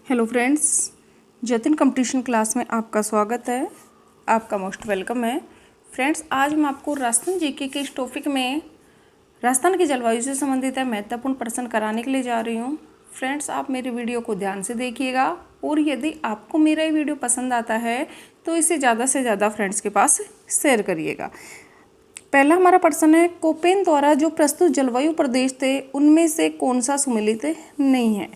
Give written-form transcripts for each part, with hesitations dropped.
Hello friends, Jatin competition class में आपका स्वागत है। आपका मोस्ट वेलकम है। फ्रेंड्स, आज मैं आपको राजस्थान जीके के इस टॉपिक में राजस्थान की जलवायु से संबंधित है महत्वपूर्ण प्रश्न कराने के लिए जा रही हूँ। फ्रेंड्स, आप मेरे वीडियो को ध्यान से देखिएगा और यदि आपको मेरा ये वीडियो पसंद आता है तो इसे ज़्यादा से ज़्यादा फ्रेंड्स के पास शेयर करिएगा। पहला हमारा प्रश्न है, कोपेन द्वारा जो प्रस्तुत जलवायु प्रदेश थे उनमें से कौन सा सम्मिलित नहीं है।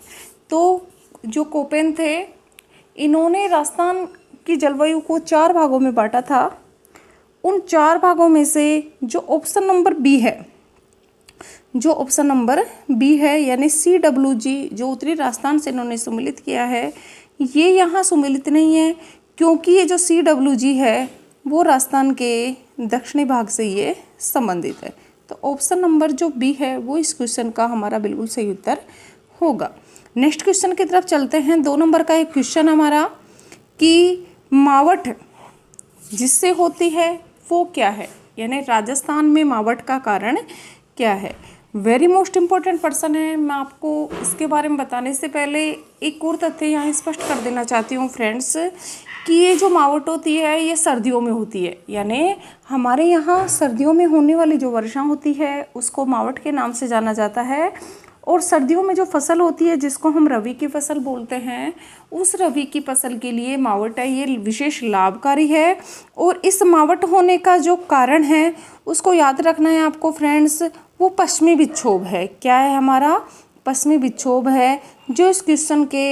तो जो कोपेन थे, इन्होंने राजस्थान की जलवायु को 4 भागों में बांटा था। उन 4 भागों में से जो ऑप्शन नंबर बी है यानी CWG, जो उत्तरी राजस्थान से इन्होंने सम्मिलित किया है, ये यहाँ सम्मिलित नहीं है क्योंकि ये जो CWG है वो राजस्थान के दक्षिणी भाग से ये संबंधित है। तो ऑप्शन नंबर जो बी है वो इस क्वेश्चन का हमारा बिल्कुल सही उत्तर होगा। नेक्स्ट क्वेश्चन की तरफ चलते हैं। 2 नंबर का एक क्वेश्चन हमारा कि मावठ जिससे होती है वो क्या है, यानी राजस्थान में मावठ का कारण क्या है। वेरी मोस्ट इम्पोर्टेंट पर्सन है। मैं आपको इसके बारे में बताने से पहले एक और तथ्य यहाँ स्पष्ट कर देना चाहती हूँ फ्रेंड्स कि ये जो मावठ होती है ये सर्दियों में होती है, यानी हमारे यहाँ सर्दियों में होने वाली जो वर्षा होती है उसको मावठ के नाम से जाना जाता है। और सर्दियों में जो फसल होती है जिसको हम रबी की फसल बोलते हैं, उस रबी की फसल के लिए मावठ है ये विशेष लाभकारी है। और इस मावठ होने का जो कारण है उसको याद रखना है आपको फ्रेंड्स, वो पश्चिमी विक्षोभ है। क्या है हमारा? पश्चिमी विक्षोभ है, जो इस क्वेश्चन के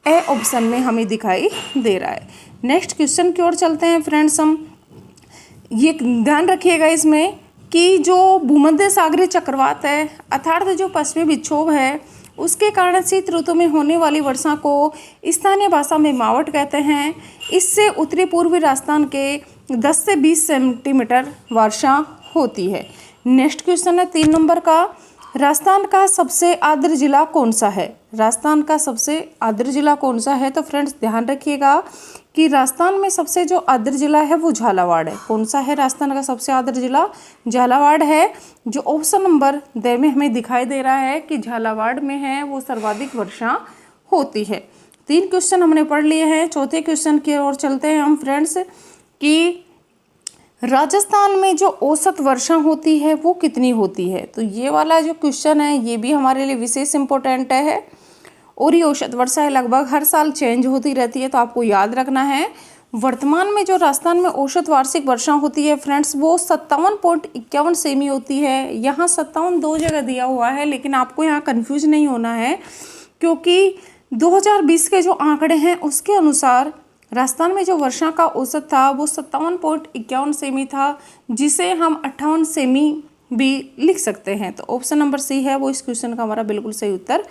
ए ऑप्शन में हमें दिखाई दे रहा है। नेक्स्ट क्वेश्चन की ओर चलते हैं फ्रेंड्स। हम ये ध्यान रखिएगा इसमें कि जो भूमध्य सागरीय चक्रवात है अर्थात जो पश्चिमी विक्षोभ है उसके कारण शीत ऋतु में होने वाली वर्षा को स्थानीय भाषा में मावठ कहते हैं। इससे उत्तरी पूर्वी राजस्थान के 10 से 20 सेंटीमीटर वर्षा होती है। नेक्स्ट क्वेश्चन है 3 नंबर का, राजस्थान का सबसे आर्द्र जिला कौन सा है। राजस्थान का सबसे आर्द्र जिला कौन सा है? तो फ्रेंड्स ध्यान रखिएगा कि राजस्थान में सबसे जो आर्द्र जिला है वो झालावाड़ है। कौन सा है राजस्थान का सबसे आर्द्र जिला? झालावाड़ है, जो ऑप्शन नंबर द में हमें दिखाई दे रहा है कि झालावाड़ में है वो सर्वाधिक वर्षा होती है। 3 क्वेश्चन हमने पढ़ लिए हैं। चौथे क्वेश्चन की ओर चलते हैं हम फ्रेंड्स कि राजस्थान में जो औसत वर्षा होती है वो कितनी होती है। तो ये वाला जो क्वेश्चन है ये भी हमारे लिए विशेष इम्पोर्टेंट है। और ये औसत वर्षा है लगभग हर साल चेंज होती रहती है, तो आपको याद रखना है। वर्तमान में जो राजस्थान में औसत वार्षिक वर्षा होती है फ्रेंड्स वो 57.51 सेमी होती है। यहाँ 57 2 जगह दिया हुआ है, लेकिन आपको यहाँ कंफ्यूज नहीं होना है क्योंकि 2020 के जो आंकड़े हैं उसके अनुसार राजस्थान में जो वर्षा का औसत था वो 57.51 सेमी था, जिसे हम 58 सेमी भी लिख सकते हैं। तो ऑप्शन नंबर सी है वो इस क्वेश्चन का हमारा बिल्कुल सही उत्तर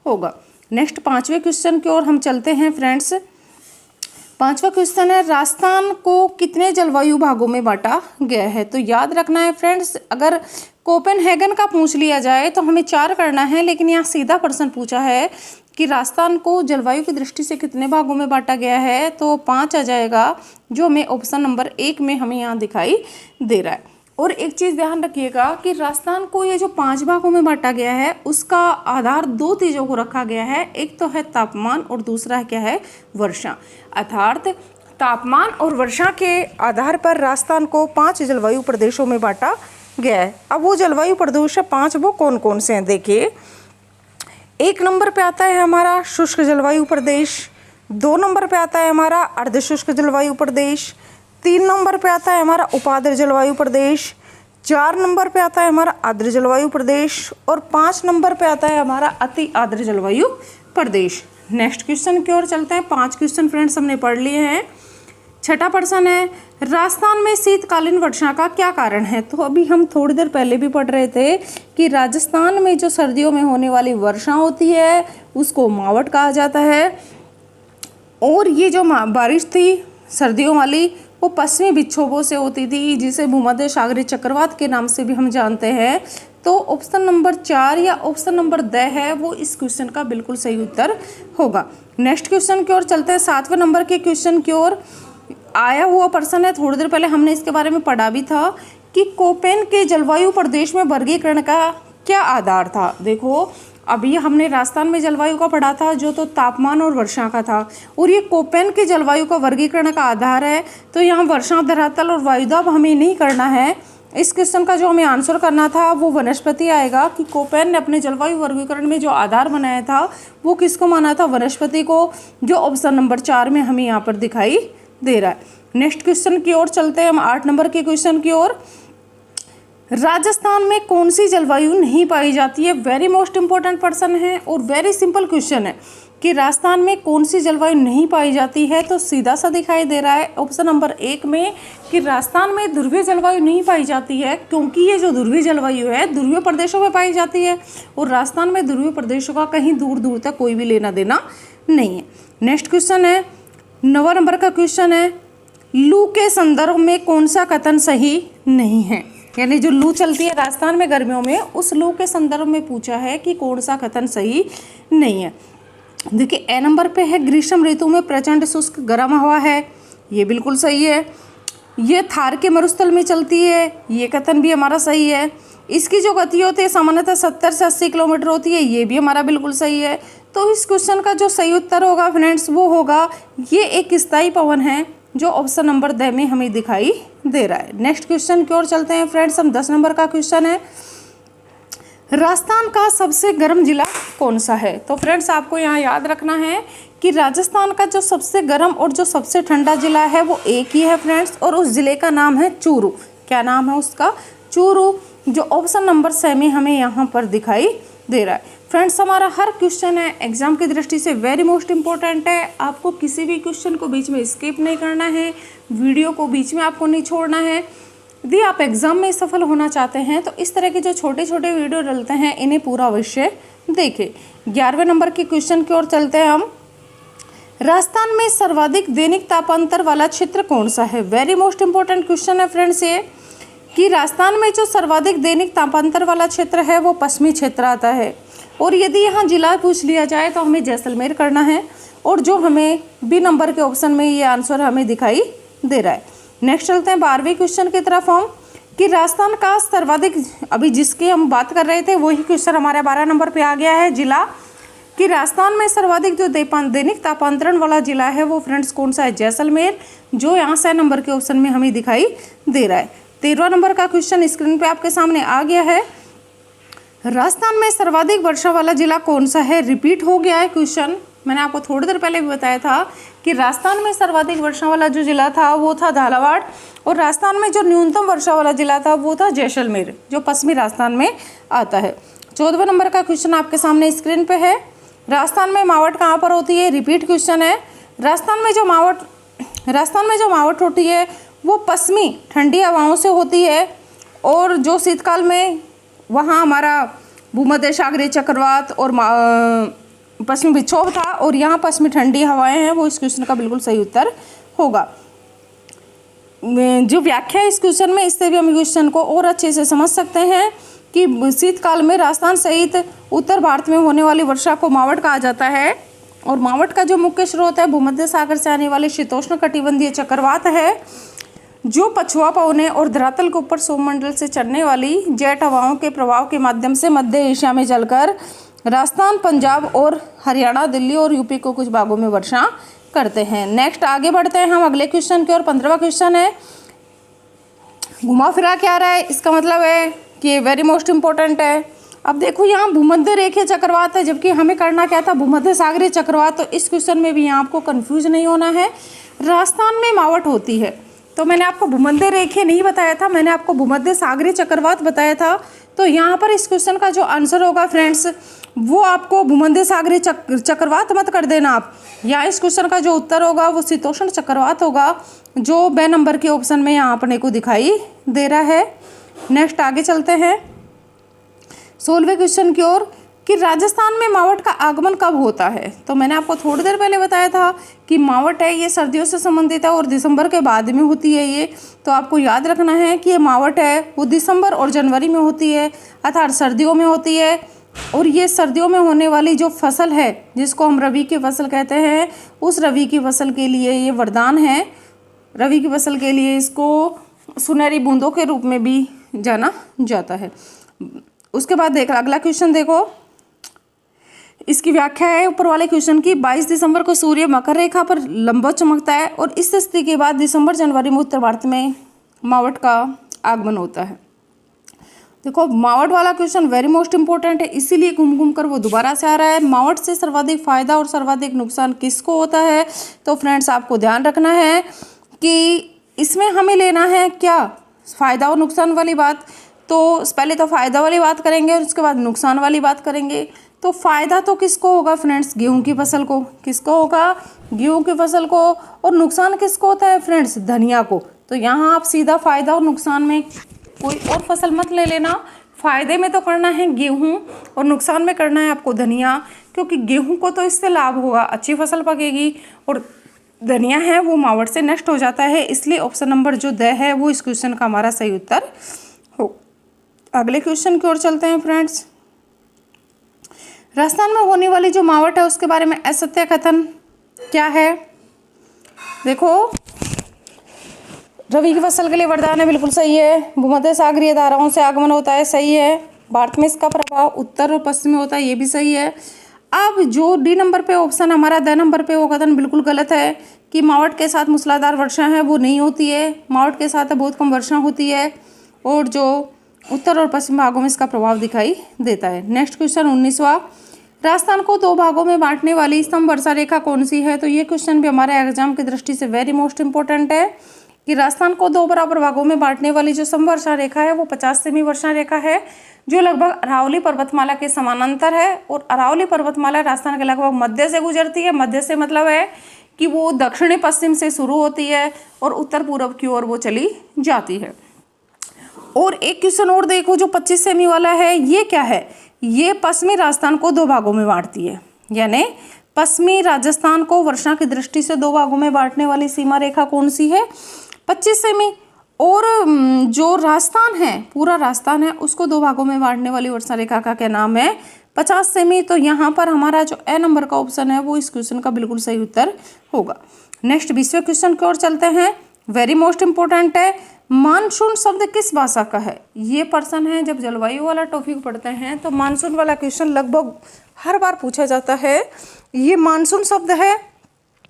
होगा। नेक्स्ट 5वें क्वेश्चन की ओर हम चलते हैं फ्रेंड्स। 5वां क्वेश्चन है, राजस्थान को कितने जलवायु भागों में बांटा गया है। तो याद रखना है फ्रेंड्स, अगर कोपेनहेगन का पूछ लिया जाए तो हमें 4 करना है, लेकिन यहाँ सीधा प्रश्न पूछा है कि राजस्थान को जलवायु की दृष्टि से कितने भागों में बांटा गया है, तो 5 आ जाएगा, जो हमें ऑप्शन नंबर 1 में हमें यहाँ दिखाई दे रहा है। और एक चीज़ ध्यान रखिएगा कि राजस्थान को ये जो 5 भागों में बांटा गया है उसका आधार 2 चीज़ों को रखा गया है। एक तो है तापमान और दूसरा है क्या है? वर्षा। अर्थात तापमान और वर्षा के आधार पर राजस्थान को 5 जलवायु प्रदेशों में बांटा गया है। अब वो जलवायु प्रदेश 5 वो कौन कौन से हैं देखिए। 1 नंबर पे आता है हमारा शुष्क जलवायु प्रदेश, 2 नंबर पे आता है हमारा अर्ध शुष्क जलवायु प्रदेश, 3 नंबर पे आता है हमारा उपाद्र जलवायु प्रदेश, 4 नंबर पे आता है हमारा आर्द्र जलवायु प्रदेश और 5 नंबर पे आता है हमारा अति आर्द्र जलवायु प्रदेश। नेक्स्ट क्वेश्चन की ओर चलते हैं। 5 क्वेश्चन फ्रेंड्स हमने पढ़ लिए हैं। 6ठा प्रश्न है, राजस्थान में शीतकालीन वर्षा का क्या कारण है। तो अभी हम थोड़ी देर पहले भी पढ़ रहे थे कि राजस्थान में जो सर्दियों में होने वाली वर्षा होती है उसको मावठ कहा जाता है। और ये जो बारिश थी सर्दियों वाली वो पश्चिमी विक्षोभों से होती थी, जिसे भूमध्य सागरीय चक्रवात के नाम से भी हम जानते हैं। तो ऑप्शन नंबर 4 या ऑप्शन नंबर द है वो इस क्वेश्चन का बिल्कुल सही उत्तर होगा। नेक्स्ट क्वेश्चन की ओर चलते हैं। 7वें नंबर के क्वेश्चन की ओर आया हुआ प्रश्न है, थोड़ी देर पहले हमने इसके बारे में पढ़ा भी था कि कोपेन के जलवायु प्रदेश में वर्गीकरण का क्या आधार था। देखो अभी हमने राजस्थान में जलवायु का पढ़ा था जो तो तापमान और वर्षा का था, और ये कोपेन की जलवायु का वर्गीकरण का आधार है। तो यहाँ वर्षा, धरातल और वायुदाब हमें नहीं करना है। इस क्वेश्चन का जो हमें आंसर करना था वो वनस्पति आएगा कि कोपेन ने अपने जलवायु वर्गीकरण में जो आधार बनाया था वो किसको माना था, वनस्पति को, जो ऑप्शन नंबर 4 में हमें यहाँ पर दिखाई दे रहा है। नेक्स्ट क्वेश्चन की ओर चलते हैं हम, 8 नंबर के क्वेश्चन की ओर। राजस्थान में कौन सी जलवायु नहीं पाई जाती है? वेरी मोस्ट इंपॉर्टेंट पर्सन है और वेरी सिंपल क्वेश्चन है कि राजस्थान में कौन सी जलवायु नहीं पाई जाती है। तो सीधा सा दिखाई दे रहा है ऑप्शन नंबर 1 में कि राजस्थान में ध्रुवीय जलवायु नहीं पाई जाती है, क्योंकि ये जो ध्रुवीय जलवायु है ध्रुवीय प्रदेशों में पाई जाती है और राजस्थान में ध्रुवीय प्रदेशों का कहीं दूर दूर तक कोई भी लेना देना नहीं है। नेक्स्ट क्वेश्चन है 9 नंबर का क्वेश्चन है, लू के संदर्भ में कौन सा कथन सही नहीं है? यानी जो लू चलती है राजस्थान में गर्मियों में, उस लू के संदर्भ में पूछा है कि कौन सा कथन सही नहीं है। देखिए ए नंबर पे है, ग्रीष्म ऋतु में प्रचंड शुष्क गर्म हवा है, ये बिल्कुल सही है। ये थार के मरुस्थल में चलती है, ये कथन भी हमारा सही है। इसकी जो गति होती है सामान्यतः 70 से 80 किलोमीटर होती है, ये भी हमारा बिल्कुल सही है। तो इस क्वेश्चन का जो सही उत्तर होगा फ्रेंड्स वो होगा ये एक स्थायी पवन है, जो ऑप्शन नंबर 2 में हमें दिखाई दे रहा है। नेक्स्ट क्वेश्चन की ओर चलते हैं फ्रेंड्स, हम 10 नंबर का क्वेश्चन है, राजस्थान का सबसे गर्म जिला कौन सा है? तो फ्रेंड्स आपको यहाँ याद रखना है कि राजस्थान का जो सबसे गर्म और जो सबसे ठंडा जिला है वो एक ही है फ्रेंड्स, और उस जिले का नाम है चूरू। क्या नाम है उसका? चूरू, जो ऑप्शन नंबर 6 में हमें यहाँ पर दिखाई दे रहा है। फ्रेंड्स हमारा हर क्वेश्चन है एग्जाम की दृष्टि से वेरी मोस्ट इंपॉर्टेंट है। आपको किसी भी क्वेश्चन को बीच में स्किप नहीं करना है, वीडियो को बीच में आपको नहीं छोड़ना है। यदि आप एग्जाम में सफल होना चाहते हैं तो इस तरह के जो छोटे छोटे वीडियो डलते हैं इन्हें पूरा अवश्य देखें। 11वें नंबर के क्वेश्चन की ओर चलते हैं हम, राजस्थान में सर्वाधिक दैनिक तापांतर वाला क्षेत्र कौन सा है? वेरी मोस्ट इंपॉर्टेंट क्वेश्चन है फ्रेंड्स ये कि राजस्थान में जो सर्वाधिक दैनिक तापांतर वाला क्षेत्र है वो पश्चिमी क्षेत्र आता है, और यदि यहाँ जिला पूछ लिया जाए तो हमें जैसलमेर करना है, और जो हमें बी नंबर के ऑप्शन में ये आंसर हमें दिखाई दे रहा है। नेक्स्ट चलते हैं 12वें क्वेश्चन की तरफ हम, कि राजस्थान का सर्वाधिक, अभी जिसकी हम बात कर रहे थे वही क्वेश्चन हमारे 12 नंबर पे आ गया है, जिला, कि राजस्थान में सर्वाधिक जो दैनिक तापांतरण वाला जिला है वो फ्रेंड्स कौन सा है? जैसलमेर, जो यहाँ 6 नंबर के ऑप्शन में हमें दिखाई दे रहा है। 13वां नंबर का क्वेश्चन स्क्रीन पे आपके सामने आ गया है, राजस्थान में सर्वाधिक वर्षा वाला जिला कौन सा है? रिपीट हो गया है क्वेश्चन, मैंने आपको थोड़ी देर पहले भी बताया था कि राजस्थान में सर्वाधिक वर्षा वाला जो जिला था वो था झालावाड़, और राजस्थान में जो न्यूनतम वर्षा वाला जिला था वो था जैसलमेर, जो पश्चिमी राजस्थान में आता है। 14वें नंबर का क्वेश्चन आपके सामने स्क्रीन पे है, राजस्थान में मावट कहाँ पर होती है? रिपीट क्वेश्चन है। राजस्थान में जो मावट होती है वो पश्चिमी ठंडी हवाओं से होती है, और जो शीतकाल में वहाँ हमारा भूमध्य सागरीय चक्रवात और पश्चिमी विक्षोभ था, और यहाँ पश्चिमी ठंडी हवाएं हैं, वो इस क्वेश्चन का बिल्कुल सही उत्तर होगा। जो व्याख्या है इस क्वेश्चन में, इससे भी हम क्वेश्चन को और अच्छे से समझ सकते हैं कि शीतकाल में राजस्थान सहित उत्तर भारत में होने वाली वर्षा को मावट कहा जाता है, और मावट का जो मुख्य स्रोत है भूमध्य सागर से आने वाले शीतोष्ण कटिबंधीय चक्रवात है, जो पछुआ पवने और धरातल के ऊपर सौरमंडल से चलने वाली जेट हवाओं के प्रभाव के माध्यम से मध्य एशिया में चलकर राजस्थान, पंजाब और हरियाणा, दिल्ली और यूपी को कुछ भागों में वर्षा करते हैं। नेक्स्ट आगे बढ़ते हैं हम अगले क्वेश्चन की ओर। 15वां क्वेश्चन है, घुमा फिरा क्या रहा है? इसका मतलब है कि ये वेरी मोस्ट इंपॉर्टेंट है। अब देखो यहाँ भूमध्य रेखीय चक्रवात है, जबकि हमें करना क्या था? भूमध्य सागरीय चक्रवात। तो इस क्वेश्चन में भी यहाँ आपको कंफ्यूज नहीं होना है। राजस्थान में मावट होती है, तो मैंने आपको भूमध्य रेखीय नहीं बताया था, मैंने आपको भूमध्य सागरीय चक्रवात बताया था। तो यहाँ पर इस क्वेश्चन का जो आंसर होगा फ्रेंड्स वो आपको भूमध्य सागरीय चक्रवात मत कर देना आप, यहाँ इस क्वेश्चन का जो उत्तर होगा वो शीतोष्ण चक्रवात होगा, जो बे नंबर के ऑप्शन में यहाँ अपने को दिखाई दे रहा है। नेक्स्ट आगे चलते हैं 16वें क्वेश्चन की ओर, कि राजस्थान में मावट का आगमन कब होता है? तो मैंने आपको थोड़ी देर पहले बताया था कि मावट है ये सर्दियों से संबंधित है और दिसंबर के बाद में होती है ये। तो आपको याद रखना है कि ये मावट है वो दिसंबर और जनवरी में होती है, अर्थात सर्दियों में होती है। और ये सर्दियों में होने वाली जो फसल है जिसको हम रबी की फसल कहते हैं, उस रबी की फसल के लिए ये वरदान है। रबी की फसल के लिए इसको सुनहरी बूंदों के रूप में भी जाना जाता है। उसके बाद देख अगला क्वेश्चन देखो, इसकी व्याख्या है ऊपर वाले क्वेश्चन की। 22 दिसंबर को सूर्य मकर रेखा पर लंबवत चमकता है और इस स्थिति के बाद दिसंबर जनवरी में उत्तर भारत में मावठ का आगमन होता है। देखो मावठ वाला क्वेश्चन वेरी मोस्ट इंपॉर्टेंट है, इसीलिए घूम घूम कर वो दोबारा से आ रहा है। मावठ से सर्वाधिक फायदा और सर्वाधिक नुकसान किसको होता है? तो फ्रेंड्स आपको ध्यान रखना है कि इसमें हमें लेना है क्या, फ़ायदा और नुकसान वाली बात। तो पहले तो फ़ायदा वाली बात करेंगे और उसके बाद नुकसान वाली बात करेंगे। तो फ़ायदा तो किसको होगा फ्रेंड्स? गेहूं की फसल को। किसको होगा? गेहूं की फसल को। और नुकसान किसको होता है फ्रेंड्स? धनिया को। तो यहाँ आप सीधा फ़ायदा और नुकसान में कोई और फसल मत ले लेना। फ़ायदे में तो करना है गेहूं और नुकसान में करना है आपको धनिया, क्योंकि गेहूं को तो इससे लाभ होगा, अच्छी फसल पकेगी, और धनिया है वो मावठ से नष्ट हो जाता है। इसलिए ऑप्शन नंबर जो द है वो इस क्वेश्चन का हमारा सही उत्तर हो। अगले क्वेश्चन की ओर चलते हैं फ्रेंड्स। राजस्थान में होने वाली जो मावठ है उसके बारे में असत्य कथन क्या है? देखो रबी की फसल के लिए वरदान है, बिल्कुल सही है। भूमध्य सागरीय धाराओं से आगमन होता है, सही है। भारत में इसका प्रभाव उत्तर और पश्चिम में होता है, ये भी सही है। अब जो डी नंबर पे ऑप्शन हमारा द नंबर पे वो कथन बिल्कुल गलत है कि मावठ के साथ मूसलाधार वर्षा है, वो नहीं होती है। मावठ के साथ बहुत कम वर्षा होती है और जो उत्तर और पश्चिम भागों में इसका प्रभाव दिखाई देता है। Next question 19वां। राजस्थान को दो भागों में बांटने वाली स्तंभ वर्षा रेखा कौन सी है? तो ये क्वेश्चन भी हमारे एग्जाम की दृष्टि से वेरी मोस्ट इंपॉर्टेंट है कि राजस्थान को दो बराबर भागों में बांटने वाली जो स्तंभ वर्षा रेखा है वो 50 सेमी वर्षा रेखा है, जो लगभग अरावली पर्वतमाला के समानांतर है। और अरावली पर्वतमाला राजस्थान के लगभग मध्य से गुजरती है। मध्य से मतलब है कि वो दक्षिणी पश्चिम से शुरू होती है और उत्तर पूर्व की ओर वो चली जाती है। और एक क्वेश्चन और देखो जो 25 सेमी वाला है, ये क्या है? ये पश्चिमी राजस्थान को दो भागों में बांटती है, यानी पश्चिमी राजस्थान को वर्षा की दृष्टि से दो भागों में बांटने वाली सीमा रेखा कौन सी है? 25 सेमी। और जो राजस्थान है, पूरा राजस्थान है, उसको दो भागों में बांटने वाली वर्षा रेखा का क्या नाम है? 50 सेमी। तो यहाँ पर हमारा जो ए नंबर का ऑप्शन है वो इस क्वेश्चन का बिल्कुल सही उत्तर होगा। नेक्स्ट 20वें क्वेश्चन की ओर चलते हैं, वेरी मोस्ट इंपॉर्टेंट है। मानसून शब्द किस भाषा का है? ये पर्सन है जब जलवायु वाला टॉपिक पढ़ते हैं तो मानसून वाला क्वेश्चन लगभग हर बार पूछा जाता है। ये मानसून शब्द है,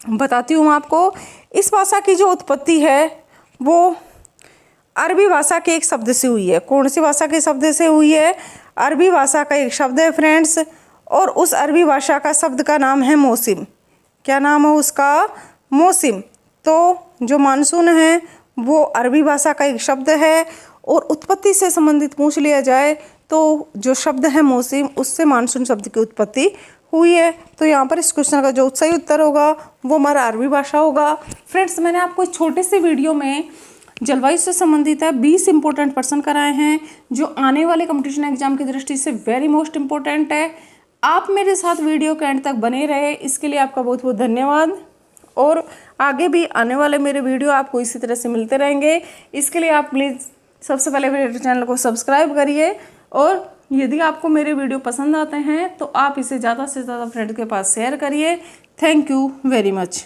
बताती हूँ आपको। इस भाषा की जो उत्पत्ति है वो अरबी भाषा के एक शब्द से हुई है। कौन सी भाषा के शब्द से हुई है? अरबी भाषा का एक शब्द है फ्रेंड्स, और उस अरबी भाषा का शब्द का नाम है मौसम। क्या नाम है उसका? मौसम। तो जो मानसून है वो अरबी भाषा का एक शब्द है, और उत्पत्ति से संबंधित पूछ लिया जाए तो जो शब्द है मौसम, उससे मानसून शब्द की उत्पत्ति हुई है। तो यहाँ पर इस क्वेश्चन का जो सही उत्तर होगा वो हमारा अरबी भाषा होगा। फ्रेंड्स मैंने आपको इस छोटे से वीडियो में जलवायु से संबंधित है 20 इंपॉर्टेंट पर्सन कराए हैं जो आने वाले कंपटीशन एग्जाम की दृष्टि से वेरी मोस्ट इंपॉर्टेंट है। आप मेरे साथ वीडियो के एंड तक बने रहे, इसके लिए आपका बहुत बहुत धन्यवाद। और आगे भी आने वाले मेरे वीडियो आपको इसी तरह से मिलते रहेंगे। इसके लिए आप प्लीज़ सबसे पहले मेरे चैनल को सब्सक्राइब करिए, और यदि आपको मेरे वीडियो पसंद आते हैं तो आप इसे ज़्यादा से ज़्यादा फ्रेंड के पास शेयर करिए। Thank you very much.